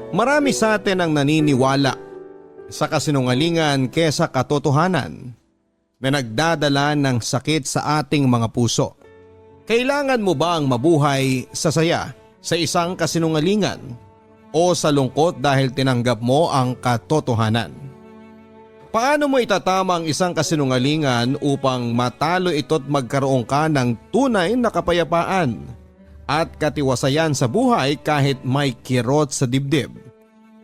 Marami sa atin ang naniniwala sa kasinungalingan kesa katotohanan na nagdadala ng sakit sa ating mga puso. Kailangan mo ba ang mabuhay sa saya sa isang kasinungalingan o sa lungkot dahil tinanggap mo ang katotohanan? Paano mo itatama ang isang kasinungalingan upang matalo ito't magkaroon ka ng tunay na kapayapaan at katiwasayan sa buhay kahit may kirot sa dibdib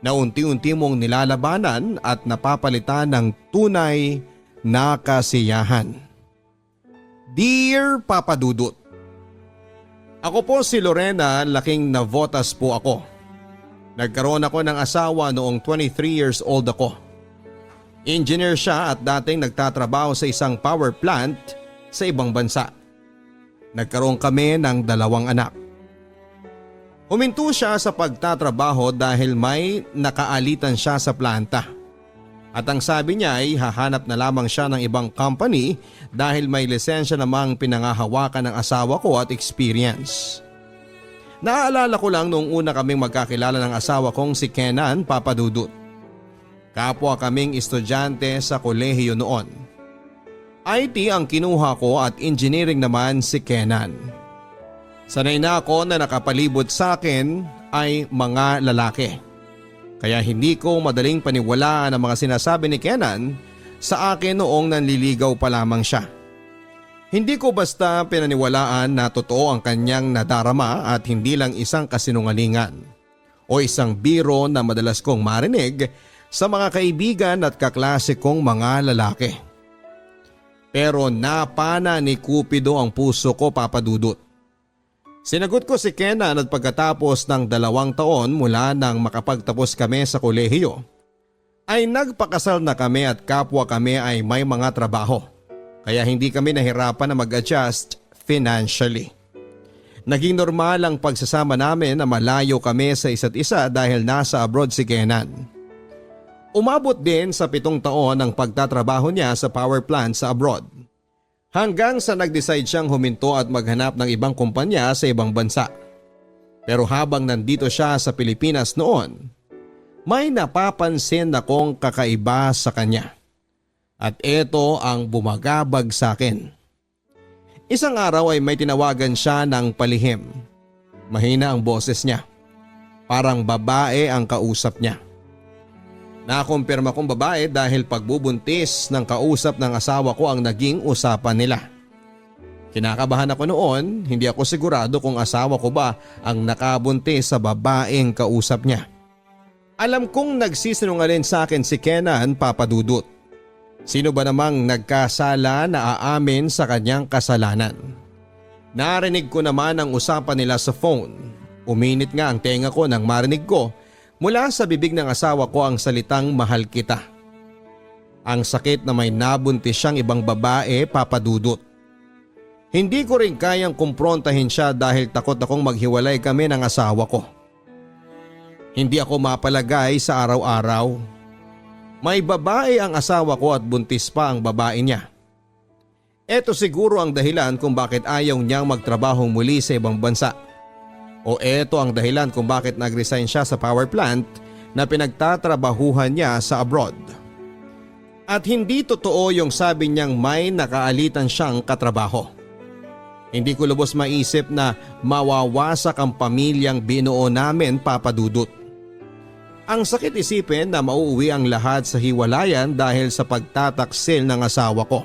na unti-unti mong nilalabanan at napapalitan ng tunay na kasiyahan? Dear Papa Dudut, ako po si Lorena, laking Navotas po ako. Nagkaroon ako ng asawa noong 23 years old ako. Engineer siya at dating nagtatrabaho sa isang power plant sa ibang bansa. Nagkaroon kami ng 2 anak. Huminto siya sa pagtatrabaho dahil may nakaalitan siya sa planta. At ang sabi niya ay hahanap na lamang siya ng ibang company dahil may lisensya namang pinangahawakan ng asawa ko at experience. Naaalala ko lang noong una kaming magkakilala ng asawa kong si Kenan, Papa Dudut. Kapwa kaming estudyante sa kolehiyo noon. IT ang kinuha ko at engineering naman si Kenan. Sanay na ako na nakapalibot sa akin ay mga lalaki. Kaya hindi ko madaling paniwalaan ang mga sinasabi ni Kenan sa akin noong nanliligaw pa lamang siya. Hindi ko basta pinaniwalaan na totoo ang kanyang nadarama at hindi lang isang kasinungalingan o isang biro na madalas kong marinig sa mga kaibigan at kaklase kong mga lalaki. Pero napana ni Cupido ang puso ko, Papa Dudut. Sinagot ko si Kenan at pagkatapos ng 2 taon mula nang makapagtapos kami sa kolehiyo, ay nagpakasal na kami at kapwa kami ay may mga trabaho. Kaya hindi kami nahirapan na mag-adjust financially. Naging normal ang pagsasama namin na malayo kami sa isa't isa dahil nasa abroad si Kenan. Umabot din sa 7 taon ang pagtatrabaho niya sa power plant sa abroad. Hanggang sa nag-decide siyang huminto at maghanap ng ibang kumpanya sa ibang bansa. Pero habang nandito siya sa Pilipinas noon, may napapansin akong kakaiba sa kanya. At ito ang bumagabag sa akin. Isang araw ay may tinawagan siya ng palihim. Mahina ang boses niya. Parang babae ang kausap niya. Nakumpirma kong babae dahil pagbubuntis ng kausap ng asawa ko ang naging usapan nila. Kinakabahan ako noon, hindi ako sigurado kung asawa ko ba ang nakabuntis sa babaeng kausap niya. Alam kong nagsisinungaling sa akin si Kenan, Papa Dudut. Sino ba namang nagkasala na aamin sa kanyang kasalanan? Narinig ko naman ang usapan nila sa phone. Uminit nga ang tenga ko nang marinig ko mula sa bibig ng asawa ko ang salitang mahal kita. Ang sakit na may nabuntis siyang ibang babae, Papa Dudut. Hindi ko rin kayang kumprontahin siya dahil takot akong maghiwalay kami ng asawa ko. Hindi ako mapalagay sa araw-araw. May babae ang asawa ko at buntis pa ang babae niya. Ito siguro ang dahilan kung bakit ayaw niyang magtrabaho muli sa ibang bansa. O ito ang dahilan kung bakit nag-resign siya sa power plant na pinagtatrabahuhan niya sa abroad. At hindi totoo yung sabi niyang may nakaalitan siyang katrabaho. Hindi ko lubos maisip na mawawasak ang pamilyang binuo namin, Papa Dudut. Ang sakit isipin na mauuwi ang lahat sa hiwalayan dahil sa pagtataksil ng asawa ko.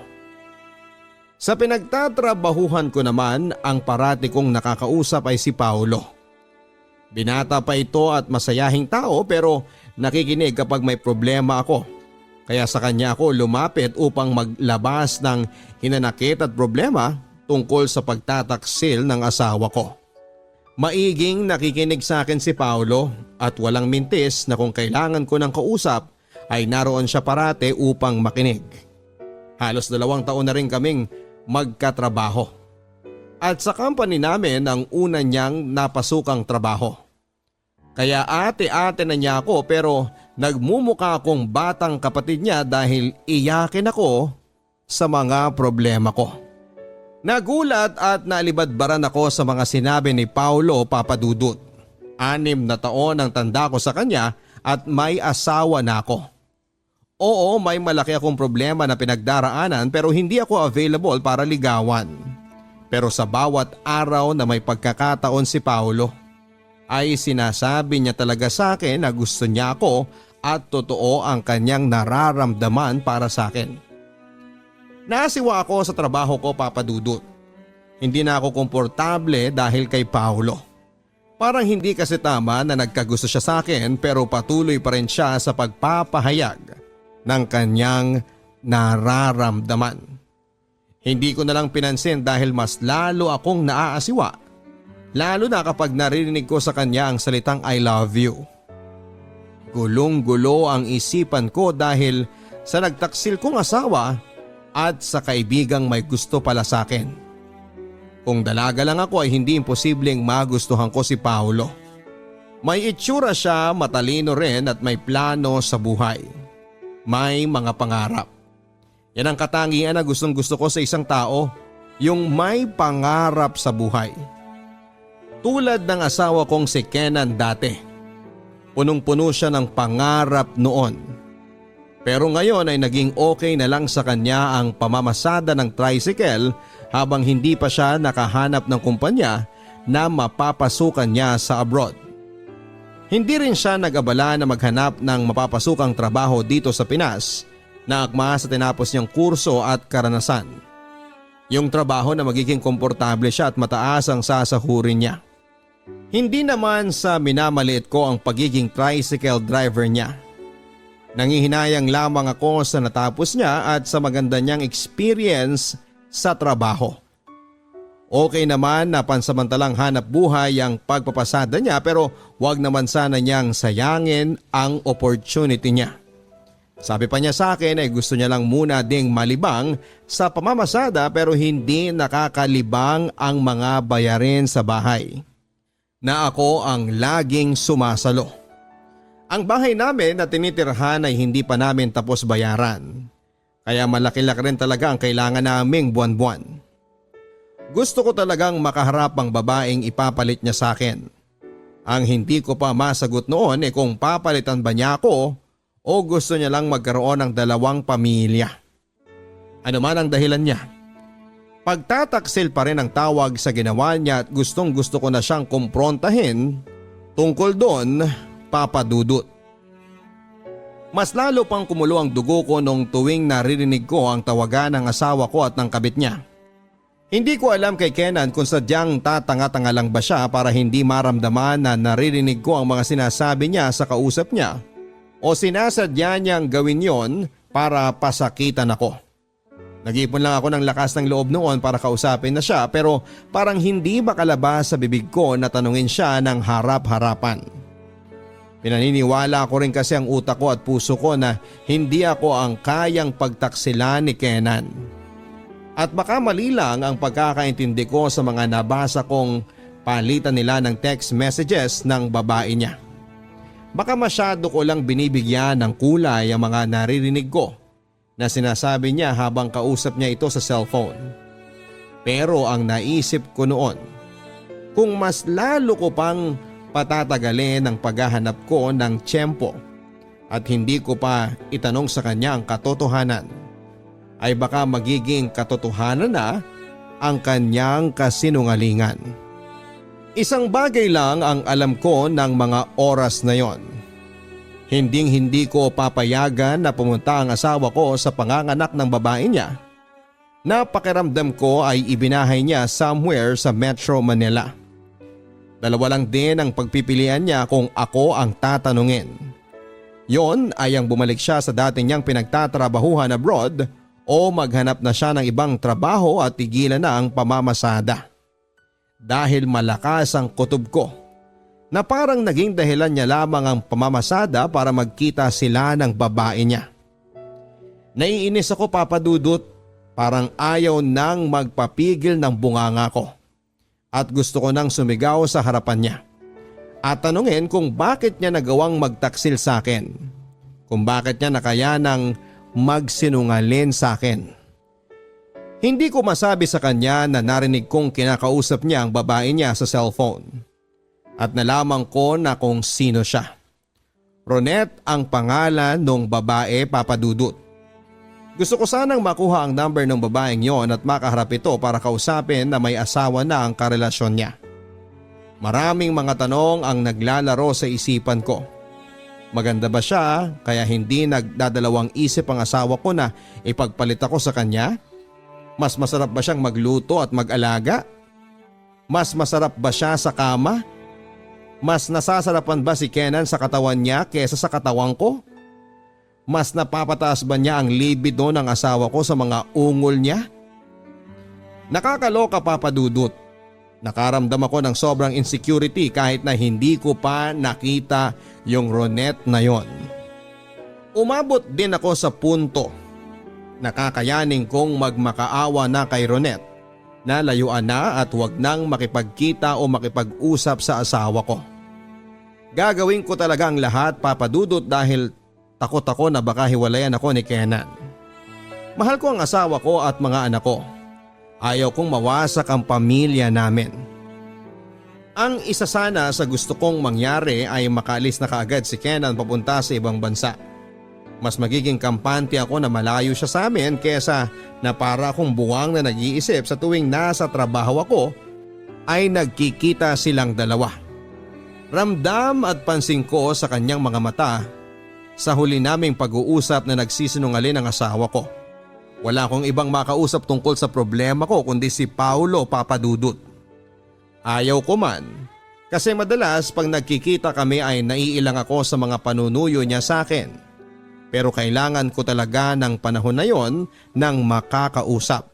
Sa pinagtatrabahuhan ko naman, ang parati kong nakakausap ay si Paolo. Binata pa ito at masayahing tao pero nakikinig kapag may problema ako. Kaya sa kanya ako lumapit upang maglabas ng hinanakit at problema tungkol sa pagtataksil ng asawa ko. Maiging nakikinig sa akin si Paolo at walang mintis na kung kailangan ko ng kausap ay naroon siya parate upang makinig. Halos 2 taon na rin kaming magkatrabaho. At sa company namin ang una niyang napasukang trabaho. Kaya ate-ate na niya ako pero nagmumuka akong batang kapatid niya dahil iyakin ako sa mga problema ko. Nagulat at nalibadbaran ako sa mga sinabi ni Paolo, Papa Dudut. 6 na taon ang tanda ko sa kanya at may asawa na ako. Oo, may malaki akong problema na pinagdaraanan pero hindi ako available para ligawan. Pero sa bawat araw na may pagkakataon si Paulo, ay sinasabi niya talaga sa akin na gusto niya ako at totoo ang kanyang nararamdaman para sa akin. Naasiwa ako sa trabaho ko, Papa Dudut. Hindi na ako komportable dahil kay Paulo. Parang hindi kasi tama na nagkagusto siya sa akin pero patuloy pa rin siya sa pagpapahayag ng kanyang nararamdaman. Hindi ko na lang pinansin dahil mas lalo akong naaasiwa. Lalo na kapag naririnig ko sa kanya ang salitang I love you. Gulong-gulo ang isipan ko dahil sa nagtaksil kong asawa at sa kaibigang may gusto pala sa akin. Kung dalaga lang ako ay hindi imposibleng magustuhan ko si Paulo. May itsura siya, matalino rin at may plano sa buhay. May mga pangarap. Yan ang katangian na gustong gusto ko sa isang tao, yung may pangarap sa buhay. Tulad ng asawa kong si Kenan dati. Punong-puno siya ng pangarap noon. Pero ngayon ay naging okay na lang sa kanya ang pamamasada ng tricycle habang hindi pa siya nakahanap ng kumpanya na mapapasukan niya sa abroad. Hindi rin siya nag-abala na maghanap ng mapapasukang trabaho dito sa Pinas na akma sa tinapos niyang kurso at karanasan. Yung trabaho na magiging komportable siya at mataas ang sasahurin niya. Hindi naman sa minamaliit ko ang pagiging tricycle driver niya. Nangihinayang lamang ako sa natapos niya at sa maganda niyang experience sa trabaho. Okay naman na pansamantalang hanap buhay ang pagpapasada niya pero wag naman sana niyang sayangin ang opportunity niya. Sabi pa niya sa akin ay gusto niya lang muna ding malibang sa pamamasada pero hindi nakakalibang ang mga bayarin sa bahay. Na ako ang laging sumasalo. Ang bahay namin na tinitirhan ay hindi pa namin tapos bayaran. Kaya malaki-laki rin talaga ang kailangan naming buwan-buwan. Gusto ko talagang makaharap ang babaeng ipapalit niya sa akin. Ang hindi ko pa masagot noon ay kung papalitan ba niya ako o gusto niya lang magkaroon ng 2 pamilya. Ano man ang dahilan niya. Pagtataksil pa rin ang tawag sa ginawa niya at gustong gusto ko na siyang kumprontahin tungkol doon, Papa Dudut. Mas lalo pang kumulo ang dugo ko nung tuwing naririnig ko ang tawagan ng asawa ko at ng kabit niya. Hindi ko alam kay Kenan kung sadyang tatanga-tanga lang ba siya para hindi maramdaman na naririnig ko ang mga sinasabi niya sa kausap niya o sinasadya niyang gawin yon para pasakitan ako. Nag-ipon lang ako ng lakas ng loob noon para kausapin na siya pero parang hindi makalabas sa bibig ko na tanungin siya ng harap-harapan. Pinaniniwala ko rin kasi ang utak ko at puso ko na hindi ako ang kayang pagtaksilan ni Kenan. At baka mali lang ang pagkakaintindi ko sa mga nabasa kong palitan nila ng text messages ng babae niya. Baka masyado ko lang binibigyan ng kulay ang mga naririnig ko na sinasabi niya habang kausap niya ito sa cellphone. Pero ang naisip ko noon, kung mas lalo ko pang patatagalin ang paghahanap ko ng tiyempo at hindi ko pa itanong sa kanya ang katotohanan, ay baka magiging katotohanan na ang kanyang kasinungalingan. Isang bagay lang ang alam ko ng mga oras na yon. Hinding-hindi ko papayagan na pumunta ang asawa ko sa panganganak ng babae niya. Napakiramdam ko ay ibinahay niya somewhere sa Metro Manila. Dalawa lang din ang pagpipilian niya kung ako ang tatanungin. Yon ay ang bumalik siya sa dati niyang pinagtatrabahuhan abroad o maghanap na siya ng ibang trabaho at tigilan na ang pamamasada. Dahil malakas ang kutob ko na parang naging dahilan niya lamang ang pamamasada para magkita sila ng babae niya. Naiinis ako, Papa Dudut, parang ayaw nang magpapigil ng bunganga ko. At gusto ko nang sumigaw sa harapan niya at tanungin kung bakit niya nagawang magtaksil sa akin. Kung bakit niya nakayanang magsinungaling sa akin. Hindi ko masabi sa kanya na narinig kong kinakausap niya ang babae niya sa cellphone. at nalaman ko na kung sino siya. Ronet ang pangalan ng babae, Papa Dudut. Gusto ko sanang makuha ang number ng babaeng yon at makaharap ito para kausapin na may asawa na ang karelasyon niya. Maraming mga tanong ang naglalaro sa isipan ko. Maganda ba siya kaya hindi nagdadalawang isip ang asawa ko na ipagpalit ako sa kanya? Mas masarap ba siyang magluto at mag-alaga? Mas masarap ba siya sa kama? Mas nasasarapan ba si Kenan sa katawan niya kesa sa katawan ko? Mas napapataas ba niya ang libido ng asawa ko sa mga ungol niya? Nakakaloka, Papa Dudut. Nakaramdam ako ng sobrang insecurity kahit na hindi ko pa nakita yung Ronet na yon. Umabot din ako sa punto na kakayanin kong magmakaawa na kay Ronet na layuan na at huwag nang makipagkita o makipag-usap sa asawa ko. Gagawin ko talaga ang lahat, Papa Dudut, dahil takot ako na baka hiwalayan ako ni Kenan. Mahal ko ang asawa ko at mga anak ko. Ayaw kong mawasak ang pamilya namin. Ang isa sana sa gusto kong mangyari ay makaalis na kaagad si Kenan papunta sa ibang bansa. Mas magiging kampante ako na malayo siya sa amin kesa na para akong buwang na nag-iisip sa tuwing nasa trabaho ako ay nagkikita silang dalawa. Ramdam at pansin ko sa kanyang mga mata sa huli naming pag-uusap na nagsisinungaling ang asawa ko. Wala akong ibang makausap tungkol sa problema ko kundi si Paulo, Papa Dudut. Ayaw ko man kasi madalas pag nagkikita kami ay naiilang ako sa mga panunuyo niya sa akin. Pero kailangan ko talaga ng panahon na yon ng makakausap.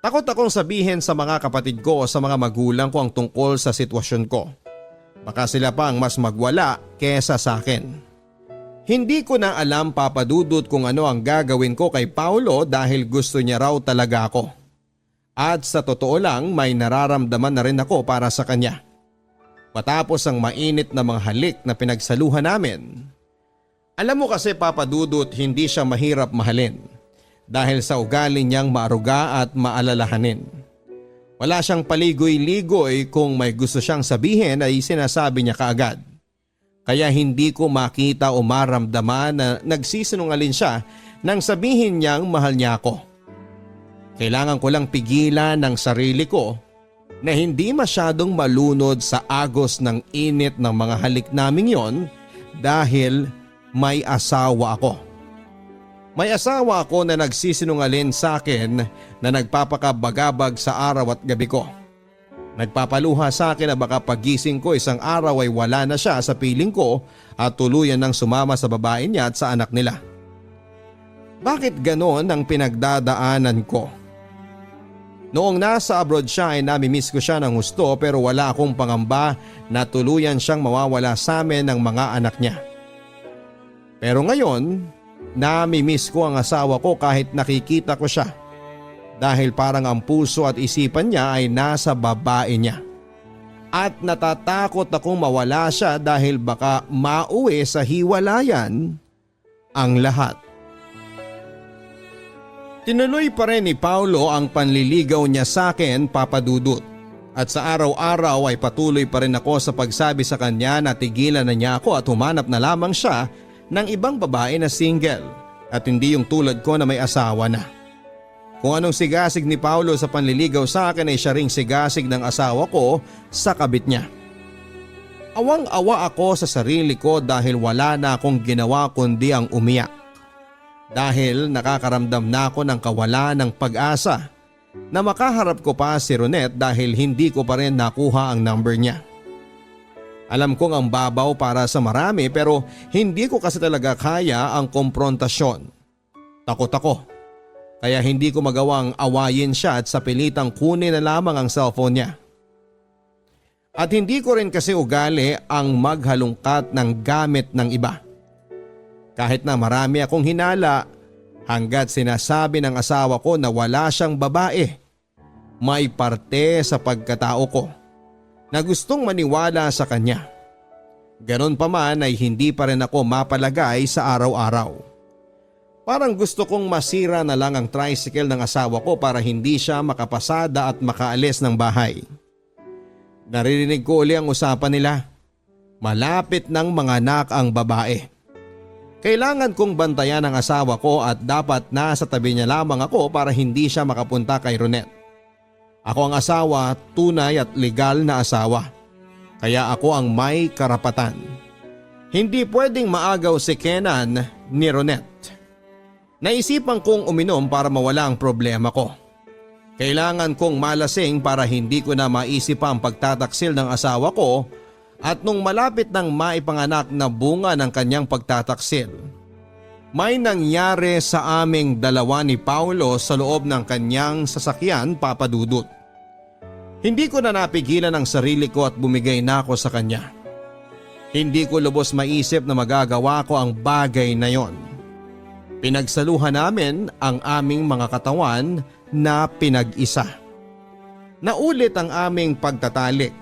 Takot akong sabihin sa mga kapatid ko o sa mga magulang ko ang tungkol sa sitwasyon ko. Baka sila pa ang mas magwala kesa sa akin. Hindi ko na alam, Papa Dudut, kung ano ang gagawin ko kay Paulo dahil gusto niya raw talaga ako. At sa totoo lang may nararamdaman na rin ako para sa kanya. Matapos ang mainit na mga halik na pinagsaluhan namin. Alam mo kasi, Papa Dudut, hindi siya mahirap mahalin dahil sa ugali niyang maaruga at maalalahanin. Wala siyang paligoy-ligoy, kung may gusto siyang sabihin ay sinasabi niya kaagad. Kaya hindi ko makita o maramdaman na nagsisinungaling siya nang sabihin niyang mahal niya ako. Kailangan ko lang pigilan ng sarili ko na hindi masyadong malunod sa agos ng init ng mga halik naming yon dahil may asawa ako. May asawa ako na nagsisinungaling sa akin na nagpapakabagabag sa araw at gabi ko. Nagpapaluha sa akin na baka pagising ko isang araw ay wala na siya sa piling ko at tuluyan ng sumama sa babae niya at sa anak nila. Bakit ganon ang pinagdadaanan ko? Noong nasa abroad siya ay namimiss ko siya ng husto pero wala akong pangamba na tuluyan siyang mawawala sa amin ng mga anak niya. Pero ngayon, namimiss ko ang asawa ko kahit nakikita ko siya. Dahil parang ang puso at isipan niya ay nasa babae niya. At natatakot akong mawala siya dahil baka mauwi sa hiwalayan ang lahat. Tinuloy pa rin ni Paulo ang panliligaw niya sa akin, Papa Dudut. At sa araw-araw ay patuloy pa rin ako sa pagsabi sa kanya na tigilan na niya ako at humanap na lamang siya ng ibang babae na single at hindi yung tulad ko na may asawa na. Kung anong sigasig ni Paulo sa panliligaw sa akin ay siya ring sigasig ng asawa ko sa kabit niya. Awang-awa ako sa sarili ko dahil wala na akong ginawa kundi ang umiyak. Dahil nakakaramdam na ako ng kawalan ng pag-asa na makaharap ko pa si Ronet dahil hindi ko pa rin nakuha ang number niya. Alam kong ang babaw para sa marami pero hindi ko kasi talaga kaya ang komprontasyon. Takot ako. Kaya hindi ko magawang awayin siya at sa pilitang kunin na lamang ang cellphone niya. At hindi ko rin kasi ugali ang maghalungkat ng gamit ng iba. Kahit na marami akong hinala hanggat sinasabi ng asawa ko na wala siyang babae, may parte sa pagkatao ko na gustong maniwala sa kanya. Ganon pa man ay hindi pa rin ako mapalagay sa araw-araw. Parang gusto kong masira na lang ang tricycle ng asawa ko para hindi siya makapasada at makaalis ng bahay. Naririnig ko uli ang usapan nila. Malapit ng mga anak ang babae. Kailangan kong bantayan ang asawa ko at dapat nasa tabi niya lamang ako para hindi siya makapunta kay Ronette. Ako ang asawa, tunay at legal na asawa. Kaya ako ang may karapatan. Hindi pwedeng maagaw si Kenan ni Ronette. Naisipan kong uminom para mawala ang problema ko. Kailangan kong malasing para hindi ko na maisip ang pagtataksil ng asawa ko at nung malapit ng maipanganak na bunga ng kanyang pagtataksil, may nangyari sa aming dalawa ni Paulo sa loob ng kanyang sasakyan, Papa Dudut. Hindi ko na napigilan ang sarili ko at bumigay na ako sa kanya. Hindi ko lubos maisip na magagawa ko ang bagay na yon. Pinagsaluhan namin ang aming mga katawan na pinag-isa. Naulit ang aming pagtatalik.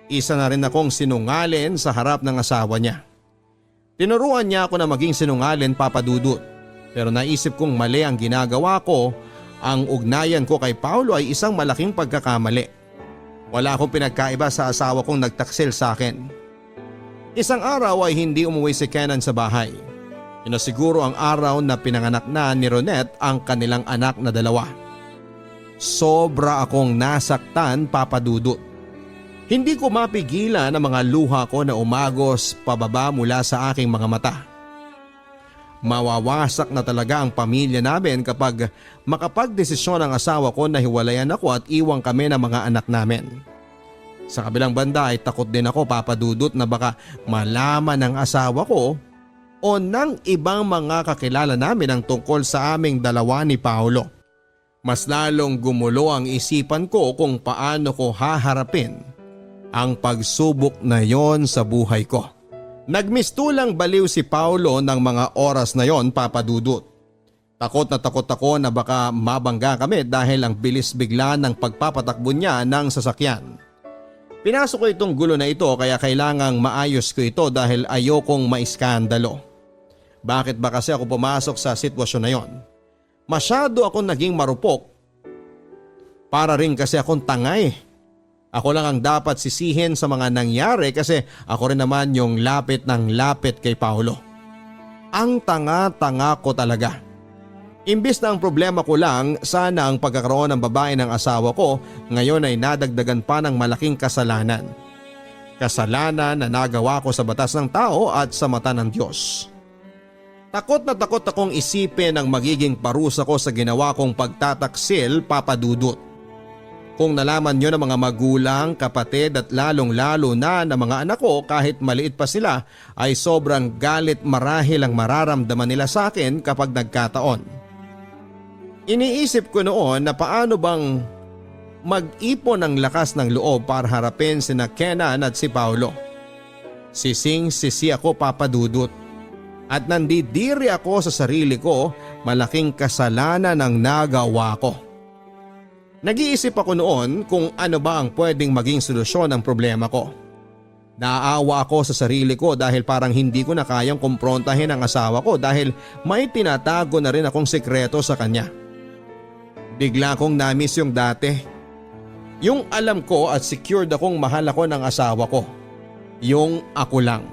Isa na rin akong sinungalin sa harap ng asawa niya. Tinuruan niya ako na maging sinungalin, Papa Dudut. Pero naisip kong mali ang ginagawa ko. Ang ugnayan ko kay Paulo ay isang malaking pagkakamali. Wala akong pinagkaiba sa asawa kong nagtaksil sa akin. Isang araw ay hindi umuwi si Kenan sa bahay. Siguro ang araw na pinanganak na ni Ronette ang kanilang anak na dalawa. Sobra akong nasaktan, Papa Dudut. Hindi ko mapigilan ang mga luha ko na umagos pababa mula sa aking mga mata. Mawawasak na talaga ang pamilya namin kapag makapagdesisyon ang asawa ko na hiwalayan ako at iwang kami ng mga anak namin. Sa kabilang banda ay takot din ako, Papa Dudut, na baka malaman ng asawa ko o ng ibang mga kakilala namin ang tungkol sa aming dalawa ni Paulo. Mas lalong gumulo ang isipan ko kung paano ko haharapin ang pagsubok na yon sa buhay ko. Nagmistulang baliw si Paulo ng mga oras na yon, Papa Dudut. Takot ako na baka mabangga kami dahil ang bilis bigla ng pagpapatakbo niya ng sasakyan. Pinasok ko itong gulo na ito kaya kailangang maayos ko ito dahil ayokong maiskandalo. Bakit ba kasi ako pumasok sa sitwasyon na yon? Masyado akong naging marupok. Para rin kasi akong tangay. Ako lang ang dapat sisihin sa mga nangyari kasi ako rin naman yung lapit ng lapit kay Paulo. Ang tanga-tanga ko talaga. Imbis na ang problema ko lang sana ang pagkakaroon ng babae ng asawa ko, ngayon ay nadagdagan pa ng malaking kasalanan. Kasalanan na nagawa ko sa batas ng tao at sa mata ng Diyos. Takot na takot akong isipin ang magiging parusa ko sa ginawa kong pagtataksil, Papa Dudut. Kung nalaman nyo ng mga magulang, kapatid at lalong-lalo na ng mga anak ko kahit maliit pa sila ay sobrang galit marahil ang mararamdaman nila sa akin kapag nagkataon. Iniisip ko noon na paano bang mag-ipon ng lakas ng loob para harapin sina Kenan at si Paulo. Sising-sisi ako, Papa Dudut. At nandidiri ako sa sarili ko, malaking kasalanan ang nagawa ko. Nag-iisip ako noon kung ano ba ang pwedeng maging solusyon ng problema ko. Naaawa ako sa sarili ko dahil parang hindi ko na kayang kumprontahin ang asawa ko dahil may tinatago na rin akong sekreto sa kanya. Bigla kong namiss yung dati. Yung alam ko at secured akong mahal ako ng asawa ko. Yung ako lang.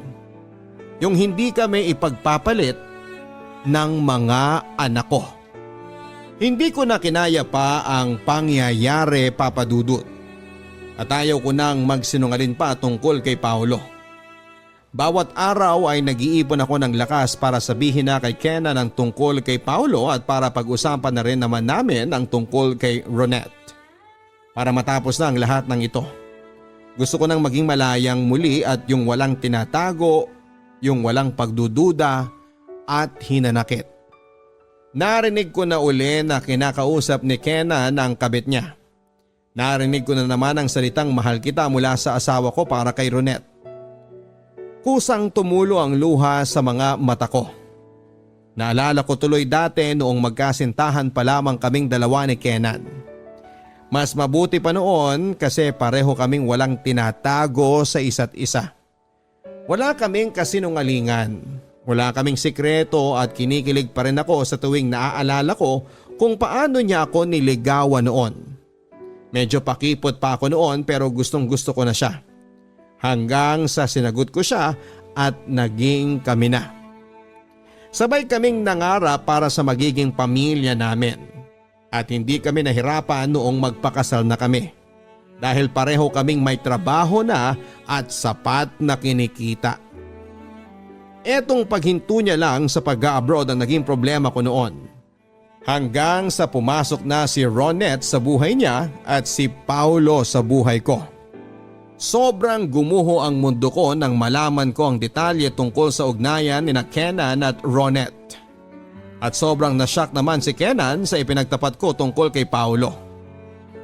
Yung hindi kami ipagpapalit ng mga anak ko. Hindi ko na kinaya pa ang pangyayari, Papa Dudut. At ayaw ko nang magsinungaling pa tungkol kay Paulo. Bawat araw ay nag-iipon ako ng lakas para sabihin na kay Kenan ang tungkol kay Paulo at para pag-usapan na rin naman namin ang tungkol kay Ronette. Para matapos na ang lahat ng ito. Gusto ko nang maging malayang muli at yung walang tinatago, yung walang pagdududa at hinanakit. Narinig ko na uli na kinakausap ni Kenan ang kabit niya. Narinig ko na naman ang salitang mahal kita mula sa asawa ko para kay Ronette. Kusang tumulo ang luha sa mga mata ko. Naalala ko tuloy dati noong magkasintahan pa lamang kaming dalawa ni Kenan. Mas mabuti pa noon kasi pareho kaming walang tinatago sa isa't isa. Wala kaming kasinungalingan. Wala kaming sikreto at kinikilig pa rin ako sa tuwing naaalala ko kung paano niya ako niligawan noon. Medyo pakipot pa ako noon pero gustong gusto ko na siya. Hanggang sa sinagot ko siya at naging kami na. Sabay kaming nangarap para sa magiging pamilya namin. At hindi kami nahirapan noong magpakasal na kami. Dahil pareho kaming may trabaho na at sapat na kinikita. Etong paghinto niya lang sa pag-abroad ang naging problema ko noon. Hanggang sa pumasok na si Ronette sa buhay niya at si Paulo sa buhay ko. Sobrang gumuho ang mundo ko nang malaman ko ang detalye tungkol sa ugnayan ni Kenan at Ronette. At sobrang nashock naman si Kenan sa ipinagtapat ko tungkol kay Paulo.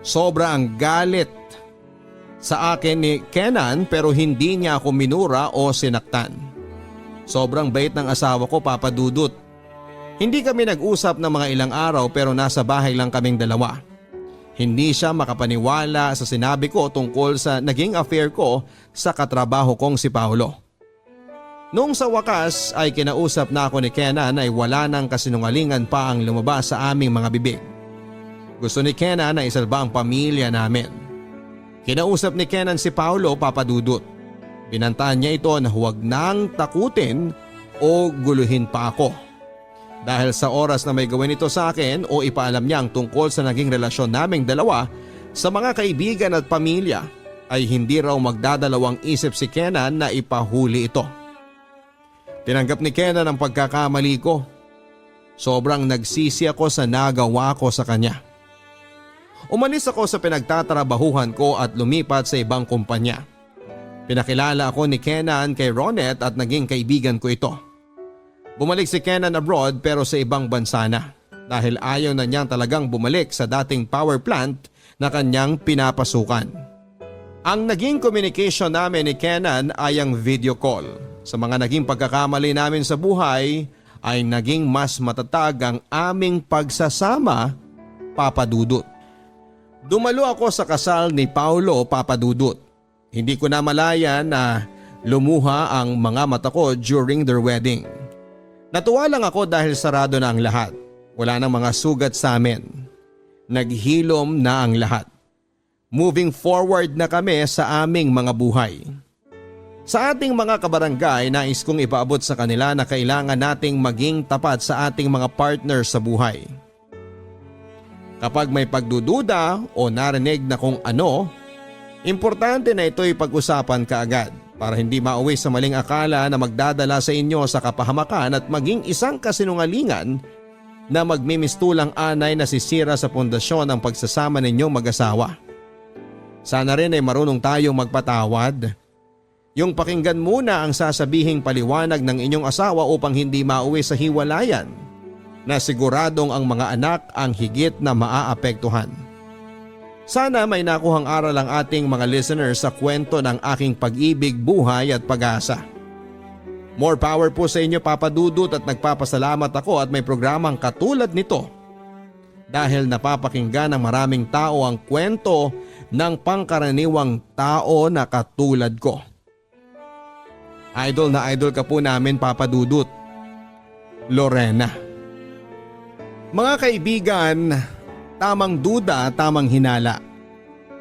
Sobra ang galit sa akin ni Kenan pero hindi niya ako minura o sinaktan. Sobrang bait ng asawa ko, Papa Dudut. Hindi kami nag-usap ng mga ilang araw pero nasa bahay lang kaming dalawa. Hindi siya makapaniwala sa sinabi ko tungkol sa naging affair ko sa katrabaho kong si Paulo. Noong sa wakas ay kinausap na ako ni Kenan ay wala nang kasinungalingan pa ang lumabas sa aming mga bibig. Gusto ni Kenan na isalba ang pamilya namin. Kinausap ni Kenan si Paulo, Papa Dudut. Binantaan niya ito na huwag nang takutin o guluhin pa ako. Dahil sa oras na may gawin ito sa akin o ipaalam niya ang tungkol sa naging relasyon naming dalawa sa mga kaibigan at pamilya ay hindi raw magdadalawang isip si Kenan na ipahuli ito. Tinanggap ni Kenan ang pagkakamali ko. Sobrang nagsisi ako sa nagawa ko sa kanya. Umalis ako sa pinagtatrabahuhan ko at lumipat sa ibang kumpanya. Pinakilala ako ni Kenan kay Ronette at naging kaibigan ko ito. Bumalik si Kenan abroad pero sa ibang bansa na dahil ayaw na niyang talagang bumalik sa dating power plant na kanyang pinapasukan. Ang naging communication namin ni Kenan ay ang video call. Sa mga naging pagkakamali namin sa buhay ay naging mas matatag ang aming pagsasama, Papa Dudut. Dumalo ako sa kasal ni Paulo, Papa Dudut. Hindi ko na malaya na lumuha ang mga mata ko during their wedding. Natuwa lang ako dahil sarado na ang lahat. Wala nang mga sugat sa amin. Naghilom na ang lahat. Moving forward na kami sa aming mga buhay. Sa ating mga kabarangay, nais kong ipaabot sa kanila na kailangan nating maging tapat sa ating mga partner sa buhay. Kapag may pagdududa o narinig na kung ano, importante na ito'y pag-usapan kaagad. Para hindi mauwi sa maling akala na magdadala sa inyo sa kapahamakan at maging isang kasinungalingan na magmimistulang anay na sisira sa pundasyon ng pagsasama ninyong mag-asawa. Sana rin ay marunong tayong magpatawad. Yung pakinggan muna ang sasabihing paliwanag ng inyong asawa upang hindi mauwi sa hiwalayan na siguradong ang mga anak ang higit na maaapektuhan. Sana may nakuhang aral ang ating mga listeners sa kwento ng aking pag-ibig, buhay at pag-asa. More power po sa inyo, Papa Dudut, at nagpapasalamat ako at may programang katulad nito dahil napapakinggan ng maraming tao ang kwento ng pangkaraniwang tao na katulad ko. Idol na idol ka po namin, Papa Dudut. Lorena. Mga kaibigan, tamang duda, tamang hinala.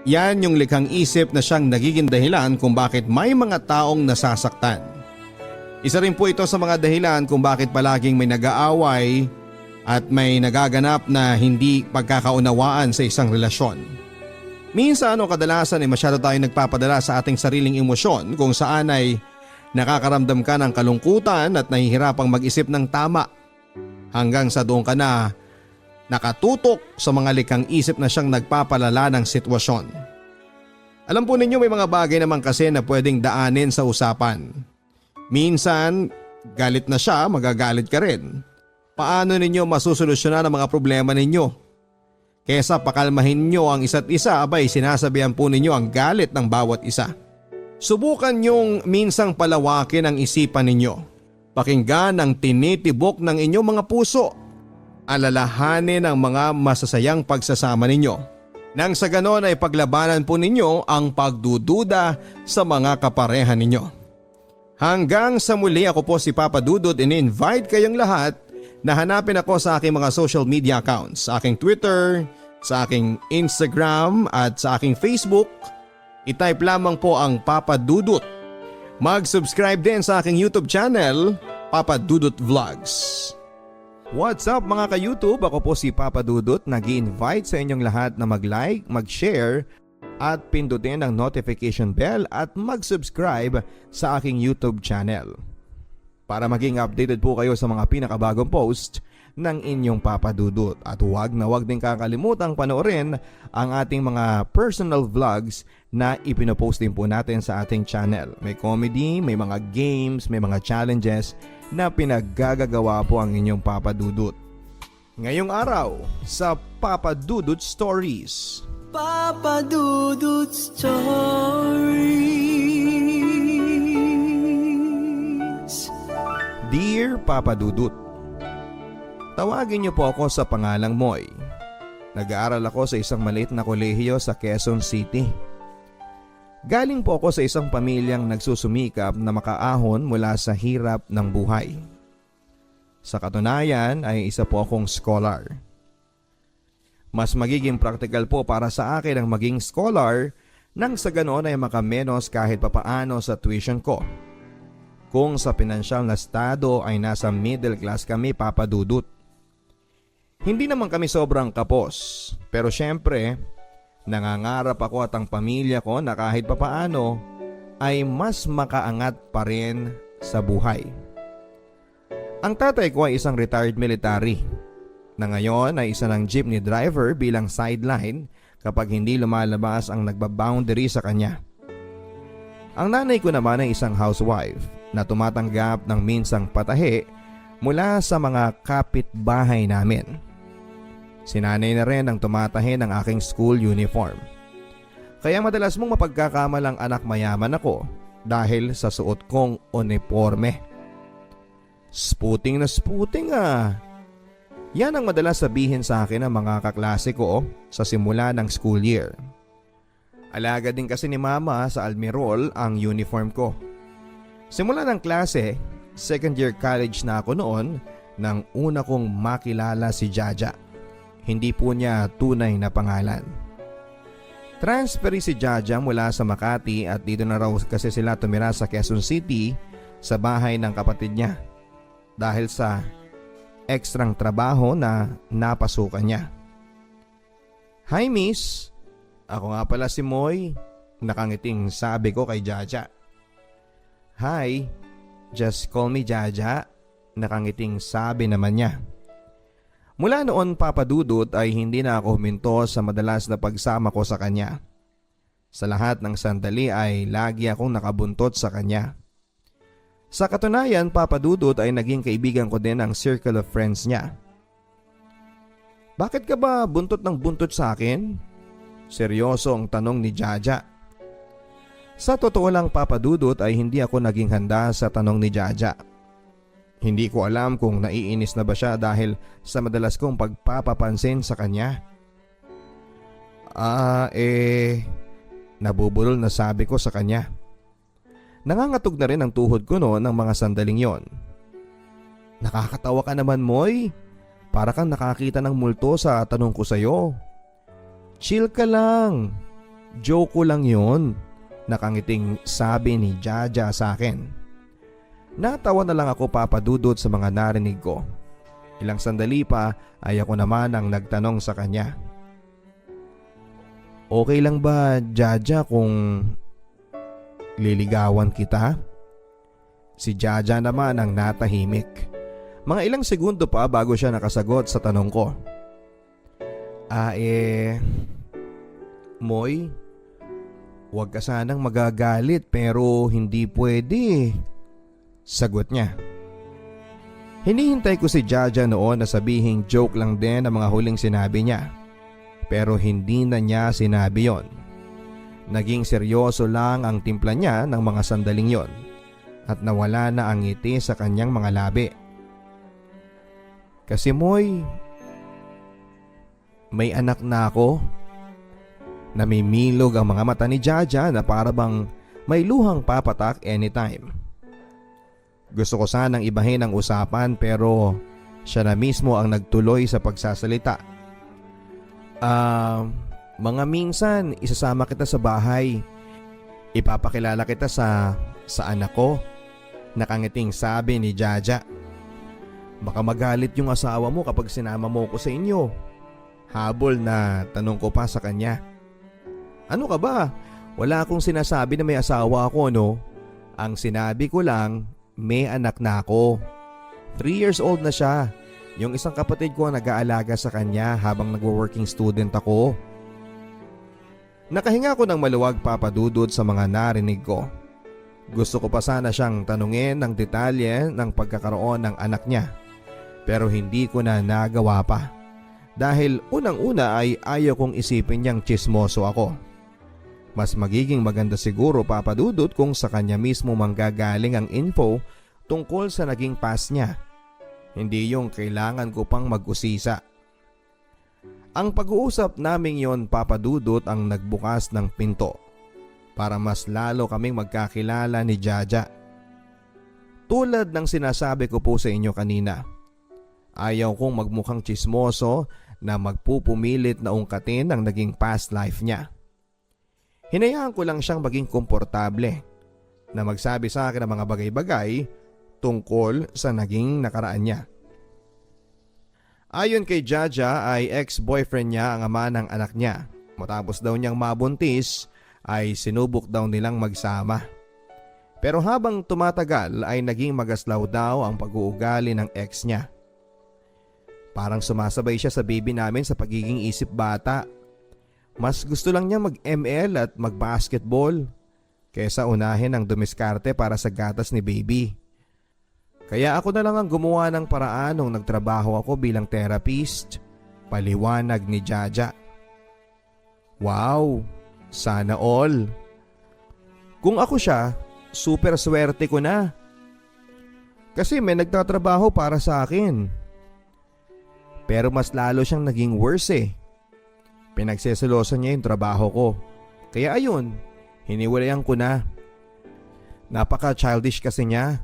Yan yung likhang isip na siyang nagiging dahilan kung bakit may mga taong nasasaktan. Isa rin po ito sa mga dahilan kung bakit palaging may nag-aaway at may nagaganap na hindi pagkakaunawaan sa isang relasyon. Minsan o kadalasan ay masyado tayong nagpapadala sa ating sariling emosyon kung saan ay nakakaramdam ka ng kalungkutan at nahihirapang mag-isip ng tama hanggang sa doon ka na nakatutok sa mga likhang isip na siyang nagpapalala ng sitwasyon. Alam po ninyo may mga bagay naman kasi na pwedeng daanin sa usapan. Minsan, galit na siya, magagalit ka rin. Paano ninyo masusolusyonan ang mga problema ninyo? Kesa pakalmahin nyo ang isa't isa, abay sinasabihan po ninyo ang galit ng bawat isa. Subukan nyong minsang palawakin ang isipan ninyo. Pakinggan ang tinitibok ng inyong mga puso. Alalahanin ang mga masasayang pagsasama ninyo. Nang sa ganon ay paglabanan po ninyo ang pagdududa sa mga kapareha ninyo. Hanggang sa muli, ako po si Papa Dudut, in-invite kayong lahat na hanapin ako sa aking mga social media accounts. Sa aking Twitter, sa aking Instagram at sa aking Facebook. I-type lamang po ang Papa Dudut. Mag-subscribe din sa aking YouTube channel, Papa Dudut Vlogs. What's up mga ka-YouTube? Ako po si Papa Dudut, nag-i-invite sa inyong lahat na mag-like, mag-share at pindutin ang notification bell at mag-subscribe sa aking YouTube channel para maging updated po kayo sa mga pinakabagong post ng inyong Papa Dudut. At huwag na huwag din kakalimutang panoorin ang ating mga personal vlogs na ipinopost din po natin sa ating channel. May comedy, may mga games, may mga challenges na pinaggagawa po ang inyong Papa Dudut. Ngayong araw sa Papa Dudut Stories. Papa Dudut Stories. Dear Papa Dudut, tawagin niyo po ako sa pangalang Moy. Nag-aaral ako sa isang maliit na kolehiyo sa Quezon City. Galing po ako sa isang pamilyang nagsusumikap na makaahon mula sa hirap ng buhay. Sa katunayan ay isa po akong scholar. Mas magiging practical po para sa akin ang maging scholar nang sa ganon ay makamenos kahit papaano sa tuition ko. Kung sa pinansyal na estado ay nasa middle class kami, Papa Dudut. Hindi naman kami sobrang kapos, pero syempre nangangarap ako at ang pamilya ko na kahit papaano ay mas makaangat pa rin sa buhay. Ang tatay ko ay isang retired military na ngayon ay isa ng jeepney driver bilang sideline kapag hindi lumalabas ang nagbaboundary sa kanya. Ang nanay ko naman ay isang housewife na tumatanggap ng minsang patahe mula sa mga kapitbahay namin. Si nanay na rin ang tumatahi ng aking school uniform. Kaya madalas mong mapagkakamalang anak mayaman ako dahil sa suot kong uniforme. Sputing na sputing ah. Yan ang madalas sabihin sa akin ng mga kaklase ko sa simula ng school year. Alaga din kasi ni Mama sa Almirol ang uniform ko. Simula ng klase, second year college na ako noon nang una kong makilala si Jaja. Hindi po niya tunay na pangalan. Transferi si Jaja mula sa Makati at dito na raw kasi sila tumira sa Quezon City sa bahay ng kapatid niya dahil sa ekstrang trabaho na napasukan niya. Hi Miss, ako nga pala si Moy, nakangiting sabi ko kay Jaja. Hi, just call me Jaja, nakangiting sabi naman niya. Mula noon Papa Dudut ay hindi na ako huminto sa madalas na pagsama ko sa kanya. Sa lahat ng sandali ay lagi akong nakabuntot sa kanya. Sa katunayan Papa Dudut ay naging kaibigan ko din ang circle of friends niya. Bakit ka ba buntot ng buntot sa akin? Seryoso ang tanong ni Jaja. Sa totoo lang Papa Dudut ay hindi ako naging handa sa tanong ni Jaja. Hindi ko alam kung naiinis na ba siya dahil sa madalas kong pagpapapansin sa kanya. Nabubulol na sabi ko sa kanya. Nangangatog na rin ang tuhod ko noon ng mga sandaling yon. Nakakatawa ka naman Moy. Para kang nakakita ng multo sa tanong ko sa'yo. Chill ka lang. Joke ko lang yon. Nakangiting sabi ni Jaja sa akin. Natawa na lang ako Papa Dudut sa mga narinig ko. Ilang sandali pa ay ako naman ang nagtanong sa kanya. Okay lang ba Jaja kung liligawan kita? Si Jaja naman ang natahimik. Mga ilang segundo pa bago siya nakasagot sa tanong ko. Moy, huwag ka sanang magagalit pero hindi pwede. Sagot niya. Hinihintay ko si Jaja noon na sabihing joke lang din ang mga huling sinabi niya. Pero hindi na niya sinabi yon. Naging seryoso lang ang timpla niya ng mga sandaling yon at nawala na ang ngiti sa kanyang mga labi. Kasi Moy, may anak na ako. Namimilog ang mga mata ni Jaja na para bang may luhang papatak anytime. Gusto ko sanang ibahin ang usapan pero siya na mismo ang nagtuloy sa pagsasalita. Mga minsan isasama kita sa bahay. Ipapakilala kita sa anak ko. Nakangiting sabi ni Jaja. Baka magalit yung asawa mo kapag sinama mo ko sa inyo. Habol na tanong ko pa sa kanya. Ano ka ba? Wala akong sinasabi na may asawa ako, no? Ang sinabi ko lang, may anak na ako. 3 years old na siya. Yung isang kapatid ko ang nag-aalaga sa kanya habang nagwo-working student ako. Nakahinga ko ng maluwag, Papa Dudut, sa mga narinig ko. Gusto ko pa sana siyang tanungin ng detalye ng pagkakaroon ng anak niya. Pero hindi ko na nagawa pa. Dahil unang-una ay ayaw kong isipin niyang tsismoso ako. Mas magiging maganda siguro, Papa Dudut, kung sa kanya mismo manggagaling ang info tungkol sa naging past niya. Hindi yung kailangan ko pang mag-usisa. Ang pag-uusap naming yon, Papa Dudut, ang nagbukas ng pinto para mas lalo kaming magkakilala ni Jaja. Tulad ng sinasabi ko po sa inyo kanina, ayaw kong magmukhang tsismoso na magpupumilit na ungkatin ang naging past life niya. Hinayaan ko lang siyang maging komportable na magsabi sa akin ng mga bagay-bagay tungkol sa naging nakaraan niya. Ayon kay Jaja ay ex-boyfriend niya ang ama ng anak niya. Matapos daw niyang mabuntis ay sinubok daw nilang magsama. Pero habang tumatagal ay naging magaslaw daw ang pag-uugali ng ex niya. Parang sumasabay siya sa baby namin sa pagiging isip bata. Mas gusto lang niya mag-ML at mag-basketball kaysa unahin ang dumiskarte para sa gatas ni baby. Kaya ako na lang ang gumawa ng paraan nung nagtrabaho ako bilang therapist, paliwanag ni Jaja. Wow, sana all. Kung ako siya, super swerte ko na. Kasi may nagtatrabaho para sa akin. Pero mas lalo siyang naging worse eh. Pinagseselosan niya yung trabaho ko. Kaya ayun, hiniwalayan ko na. Napaka-childish kasi niya.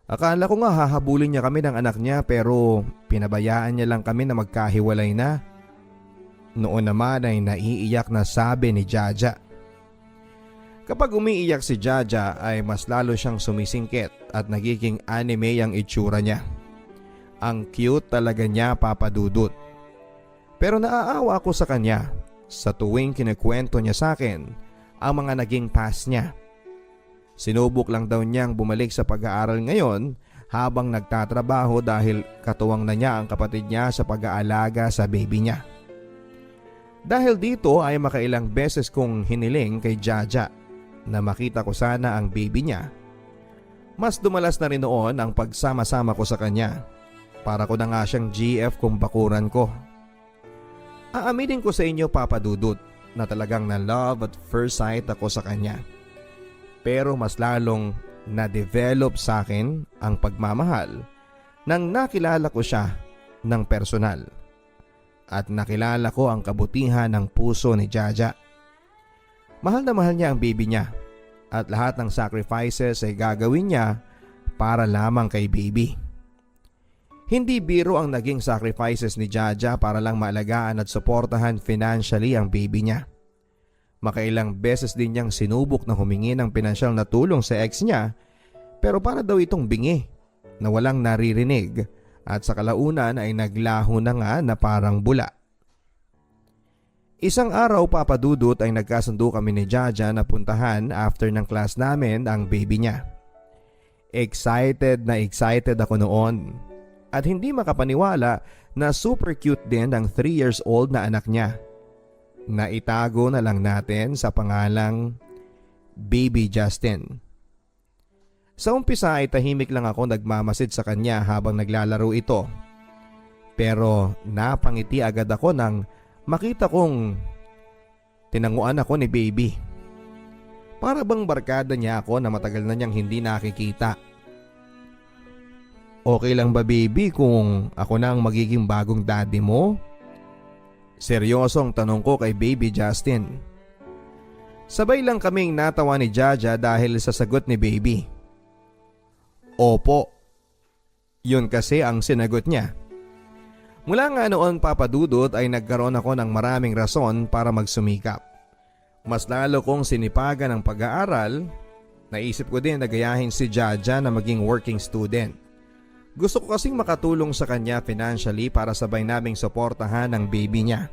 Akala ko nga hahabulin niya kami ng anak niya pero pinabayaan niya lang kami na magkahiwalay na. Noon naman ay naiiyak na sabi ni Jaja. Kapag umiiyak si Jaja ay mas lalo siyang sumisingkit at nagiging anime ang itsura niya. Ang cute talaga niya, Papa Dudut. Pero naaawa ako sa kanya sa tuwing kinikwento niya sa akin ang mga naging past niya. Sinubok lang daw niyang bumalik sa pag-aaral ngayon habang nagtatrabaho dahil katuwang na niya ang kapatid niya sa pag-aalaga sa baby niya. Dahil dito ay makailang beses kong hiniling kay Jaja na makita ko sana ang baby niya. Mas dumalas na rin noon ang pagsama-sama ko sa kanya. Para ko na nga siyang GF kung bakuran ko. Aaminin ko sa inyo, Papa Dudut, na talagang na love at first sight ako sa kanya. Pero mas lalong na-develop sa akin ang pagmamahal nang nakilala ko siya ng personal. At nakilala ko ang kabutihan ng puso ni Jaja. Mahal na mahal niya ang baby niya at lahat ng sacrifices ay gagawin niya para lamang kay baby. Hindi biro ang naging sacrifices ni Jaja para lang maalagaan at suportahan financially ang baby niya. Makailang beses din niyang sinubok na humingi ng pinansyal na tulong sa ex niya pero para daw itong bingi na walang naririnig at sa kalaunan ay naglaho na nga na parang bula. Isang araw, Papa Dudut, ay nagkasundo kami ni Jaja na puntahan after ng class namin ang baby niya. Excited na excited ako noon at hindi makapaniwala na super cute din ang 3 years old na anak niya. Naitago na lang natin sa pangalang Baby Justin. Sa umpisa ay tahimik lang ako nagmamasid sa kanya habang naglalaro ito. Pero napangiti agad ako nang makita kong tinanguan ako ni baby. Para bang barkada niya ako na matagal na niyang hindi nakikita. Okay lang ba, baby, kung ako na ang magiging bagong daddy mo? Seryosong tanong ko kay Baby Justin. Sabay lang kaming natawa ni Jaja dahil sa sagot ni baby. Opo. Yun kasi ang sinagot niya. Mula nga noon papadudot ay nagkaroon ako ng maraming rason para magsumikap. Mas lalo kong sinipagan ang pag-aaral. Naisip ko din na gayahin si Jaja na maging working student. Gusto ko kasing makatulong sa kanya financially para sabay naming suportahan ang baby niya.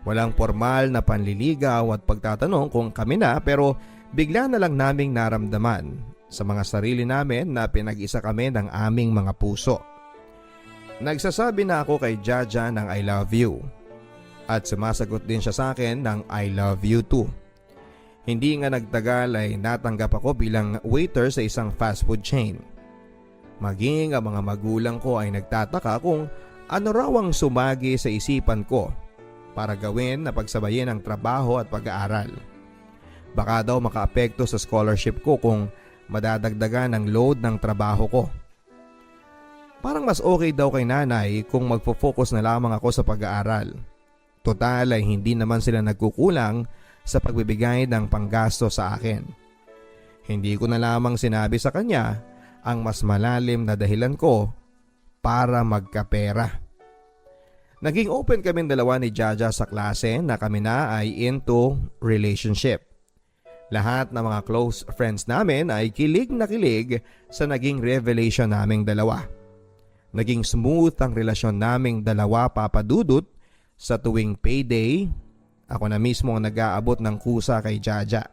Walang formal na panliligaw at pagtatanong kung kami na, pero bigla na lang naming naramdaman sa mga sarili namin na pinag-isa kami ng aming mga puso. Nagsasabi na ako kay Jaja ng I love you at sumasagot din siya sa akin ng I love you too. Hindi nga nagtagal ay natanggap ako bilang waiter sa isang fast food chain. Maging ang mga magulang ko ay nagtataka kung ano raw ang sumagi sa isipan ko para gawin na pagsabayin ang trabaho at pag-aaral. Baka daw makaapekto sa scholarship ko kung madadagdagan ang load ng trabaho ko. Parang mas okay daw kay nanay kung magfo-focus na lamang ako sa pag-aaral. Total ay hindi naman sila nagkukulang sa pagbibigay ng panggasto sa akin. Hindi ko na lamang sinabi sa kanya ang mas malalim na dahilan ko para magkapera. Naging open kaming dalawa ni Jaja sa klase na kami na ay into relationship. Lahat ng mga close friends namin ay kilig na kilig sa naging revelation naming dalawa. Naging smooth ang relasyon naming dalawa papadudot sa tuwing payday. Ako na mismo ang nag-aabot ng kusa kay Jaja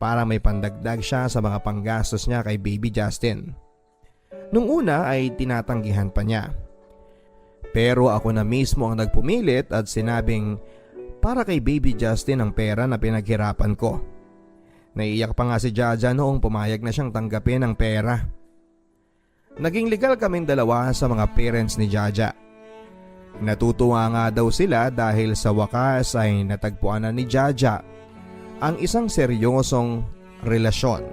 para may pandagdag siya sa mga panggastos niya kay Baby Justin. Nung una ay tinatanggihan pa niya. Pero ako na mismo ang nagpumilit at sinabing para kay Baby Justin ang pera na pinaghirapan ko. Naiiyak pa nga si Jaja noong pumayag na siyang tanggapin ang pera. Naging legal kaming dalawa sa mga parents ni Jaja. Natutuwa nga daw sila dahil sa wakas ay natagpuan na ni Jaja ang isang seryosong relasyon.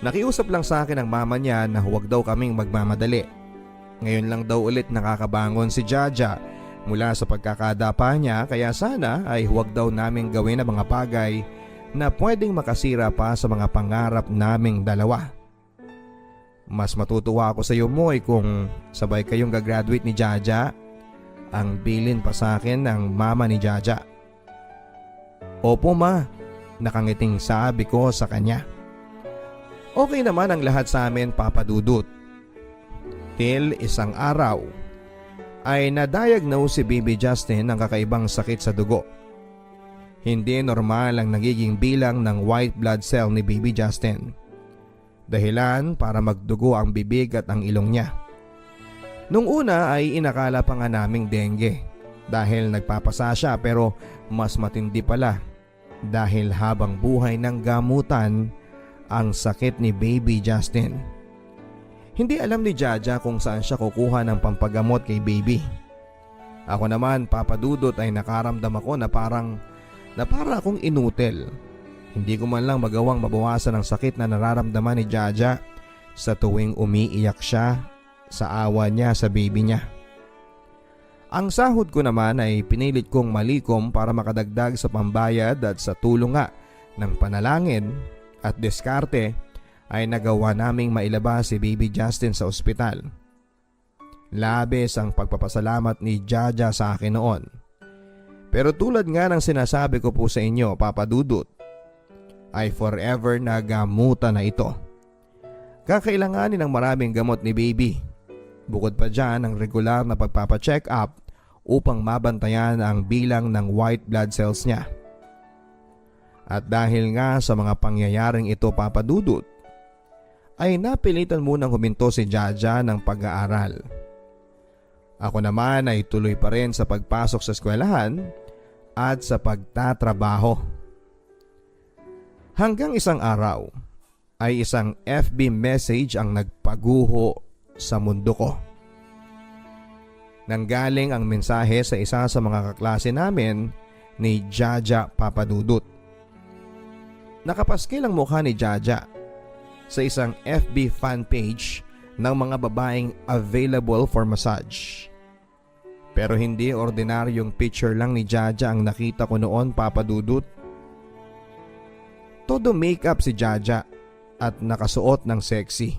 Nakiusap lang sa akin ang mama niya na huwag daw kaming magmamadali. Ngayon lang daw ulit nakakabangon si Jaja mula sa pagkakadapa niya, kaya sana ay huwag daw naming gawin ang mga bagay na pwedeng makasira pa sa mga pangarap naming dalawa. Mas matutuwa ako sa iyo, Moy, kung sabay kayong gagraduate ni Jaja. Ang bilin pa sa akin ng mama ni Jaja. Opo ma, nakangiting sabi ko sa kanya. Okay naman ang lahat sa amin papadudot. Till isang araw ay na-diagnose si Baby Justin ng kakaibang sakit sa dugo. Hindi normal ang nagiging bilang ng white blood cell ni Baby Justin. Dahilan para magdugo ang bibig at ang ilong niya. Nung una ay inakala pa nga naming dengue dahil nagpapasa siya, pero mas matindi pala dahil habang buhay ng gamutan ang sakit ni Baby Justin. Hindi alam ni Jaja kung saan siya kukuha ng pampagamot kay Baby. Ako naman papadudot ay nakaramdam ako na para akong inutil. Hindi ko man lang magawang mabawasan ang sakit na nararamdaman ni Jaja sa tuwing umiiyak siya sa awa niya sa baby niya. Ang sahod ko naman ay pinilit kong malikom para makadagdag sa pambayad at sa tulong nga ng panalangin at diskarte ay nagawa naming mailabas si Baby Justin sa ospital. Labis ang pagpapasalamat ni Jaja sa akin noon. Pero tulad nga ng sinasabi ko po sa inyo, Papa Dudut, ay forever na gamutan na ito. Kakailanganin ng maraming gamot ni Baby. Bukod pa dyan ang regular na pagpapacheck up upang mabantayan ang bilang ng white blood cells niya. At dahil nga sa mga pangyayaring ito, Papa Dudut, ay napilitan munang huminto si Jaja ng pag-aaral. Ako naman ay tuloy pa rin sa pagpasok sa eskwelahan at sa pagtatrabaho. Hanggang isang araw ay isang FB message ang nagpaguho sa mundo ko. Nanggaling ang mensahe sa isa sa mga kaklase namin ni Jaja, Papa Dudut. Nakapaskil ang mukha ni Jaja sa isang FB fan page ng mga babaeng available for massage. Pero hindi ordinaryong picture lang ni Jaja ang nakita ko noon, Papa Dudut. Todo makeup si Jaja at nakasuot ng sexy.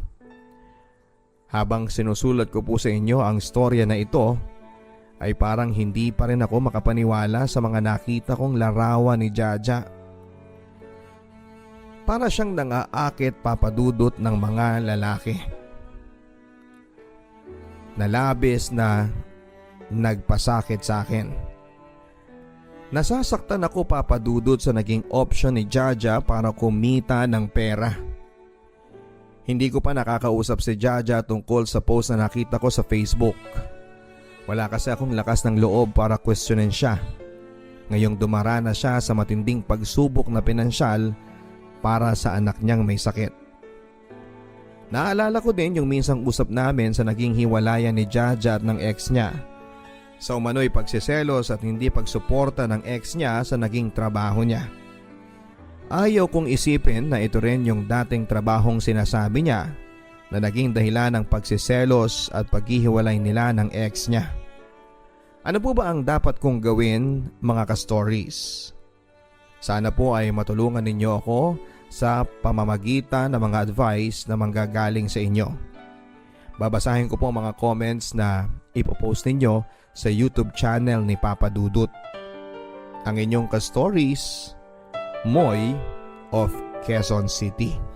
Habang sinusulat ko po sa inyo ang storya na ito, ay parang hindi pa rin ako makapaniwala sa mga nakita kong larawan ni Jaja. Para siyang nangaakit papadudot ng mga lalaki. Nalabis na nagpasakit sa akin. Nasasaktan ako papadudot sa naging option ni Jaja para kumita ng pera. Hindi ko pa nakakausap si Jaja tungkol sa post na nakita ko sa Facebook. Wala kasi akong lakas ng loob para questionin siya. Ngayong dumarana siya sa matinding pagsubok na pinansyal para sa anak niyang may sakit. Naalala ko din yung minsang usap namin sa naging hiwalayan ni Jaja at ng ex niya. Sa umano'y pagsiselos at hindi pagsuporta ng ex niya sa naging trabaho niya. Ayaw kong isipin na ito rin yung dating trabahong sinasabi niya na naging dahilan ng pagsiselos at paghihiwalay nila ng ex niya. Ano po ba ang dapat kong gawin, mga ka-stories? Sana po ay matulungan ninyo ako sa pamamagitan ng mga advice na manggagaling sa inyo. Babasahin ko po ang mga comments na ipopost ninyo sa YouTube channel ni Papa Dudut. Ang inyong ka-stories, Moy of Quezon City.